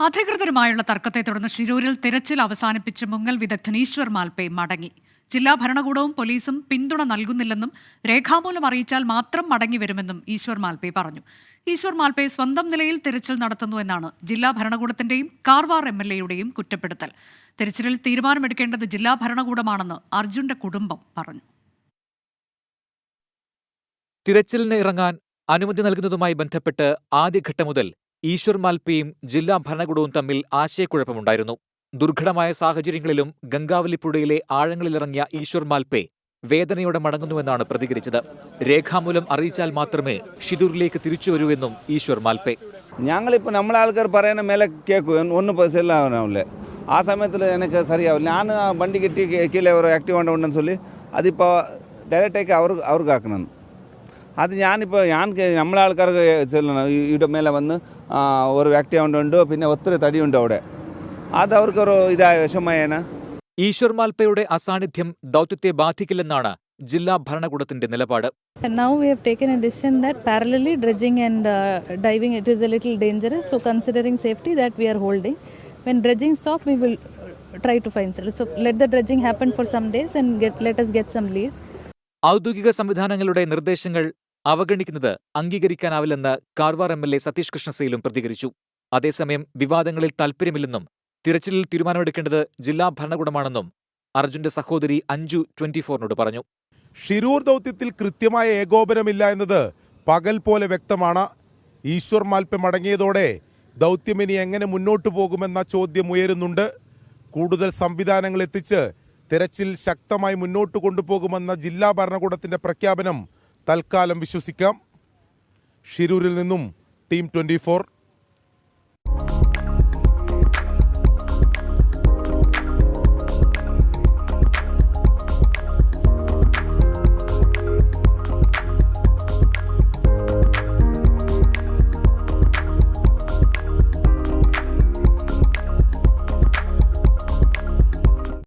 അധികൃതരുമായുള്ള തർക്കത്തെ തുടർന്ന് ഷിരൂരിൽ തിരച്ചിൽ അവസാനിപ്പിച്ച് മുങ്ങൽ വിദഗ്ധൻ ഈശ്വർ മാൽപേ മടങ്ങി. ജില്ലാ ഭരണകൂടവും പോലീസും പിന്തുണ നൽകുന്നില്ലെന്നും രേഖാമൂലം അറിയിച്ചാൽ മാത്രം മടങ്ങിവരുമെന്നും ഈശ്വർ മാൽപേ പറഞ്ഞു. ഈശ്വർ മാൽപേ സ്വന്തം നിലയിൽ തിരച്ചിൽ നടത്തുന്നുവെന്നാണ് ജില്ലാ ഭരണകൂടത്തിന്റെയും കാർവാർ MLAയുടെയും കുറ്റപ്പെടുത്തൽ. തിരച്ചിലിൽ തീരുമാനമെടുക്കേണ്ടത് ജില്ലാ ഭരണകൂടമാണെന്ന് അർജുന്റെ കുടുംബം പറഞ്ഞു. തിരച്ചിലിന് ഇറങ്ങാൻ അനുമതി നൽകുന്നതുമായി ബന്ധപ്പെട്ട് ആദ്യഘട്ടം മുതൽ ഈശ്വർ മാൽപേയും ജില്ലാ ഭരണകൂടവും തമ്മിൽ ആശയക്കുഴപ്പമുണ്ടായിരുന്നു. ദുർഘടമായ സാഹചര്യങ്ങളിലും ഗംഗാവലി പുഴയിലെ ആഴങ്ങളിലിറങ്ങിയ ഈശ്വർ മാൽപേ വേദനയോടെ മടങ്ങുന്നുവെന്നാണ് പ്രതികരിച്ചത്. രേഖാമൂലം അറിയിച്ചാൽ മാത്രമേ ഷിരൂരിലേക്ക് തിരിച്ചുവരൂവെന്നും ഈശ്വർ മാൽപേ. ഞങ്ങളിപ്പോൾ നമ്മളെ ആൾക്കാർ പറയുന്ന മേലെ കേൾക്കും, ഒന്നും സെല്ലാവനാവില്ല. ആ സമയത്തിൽ എനിക്ക് ശരിയാവില്ല. ഞാൻ വണ്ടിക്ക് കീഴே ഒരു ആക്റ്റീവ് വണ്ടി ഉണ്ടെന്ന് ചൊല്ലി അതിപ്പോൾ ഡയറക്റ്റേക്ക് അവർക്ക് ആക്കണം. അത് ഞാനിപ്പോൾ നമ്മളെ ആൾക്കാർക്ക് ചെല്ലണം. ഇവിടെ മേലെ വന്ന് ഒരു ആക്റ്റീവ് ഉണ്ട്, പിന്നെ ഒത്തിരി തടിയുണ്ട് അവിടെ. അത് അവർക്കൊരു ഇതായ വിഷമമാണ്. ഈശ്വർ മാൽപേയുടെ അസാന്നിധ്യം ദൗത്യത്തെ ബാധിക്കില്ലെന്നാണ് ജില്ലാ ഭരണകൂടത്തിന്റെ നിലപാട്. Now we have taken a decision that parallelly dredging and diving it is a little dangerous. So considering safety that we are holding. When dredging stop, we will try to find solution. So let the dredging happen for some days and let us get some lead. ഔദ്യോഗിക സംവിധാനങ്ങളുടെ നിർദ്ദേശങ്ങൾ അവഗണിക്കുന്നത് അംഗീകരിക്കാനാവില്ലെന്ന് Karwar MLA Satheesh കൃഷ്ണസേലും പ്രതികരിച്ചു. അതേസമയം വിവാദങ്ങളിൽ താൽപര്യമില്ലെന്നും തിരച്ചിലിൽ തീരുമാനമെടുക്കേണ്ടത് ജില്ലാ ഭരണകൂടമാണെന്നും അർജുന്റെ സഹോദരി അഞ്ജു 24നോട് പറഞ്ഞു. ഷിരൂർ ദൗത്യത്തിൽ കൃത്യമായ ഏകോപനമില്ല എന്നത് പകൽ പോലെ വ്യക്തമാണ്. ഈശ്വർ മാൽപേ മടങ്ങിയതോടെ ദൗത്യം ഇനി എങ്ങനെ മുന്നോട്ടു പോകുമെന്ന ചോദ്യം ഉയരുന്നുണ്ട്. കൂടുതൽ സംവിധാനങ്ങൾ എത്തിച്ച് തിരച്ചിൽ ശക്തമായി മുന്നോട്ട് കൊണ്ടുപോകുമെന്ന ജില്ലാ ഭരണകൂടത്തിന്റെ പ്രഖ്യാപനം തൽക്കാലം വിശ്വസിക്കാം. ഷിരൂരിൽ നിന്നും ടീം 24.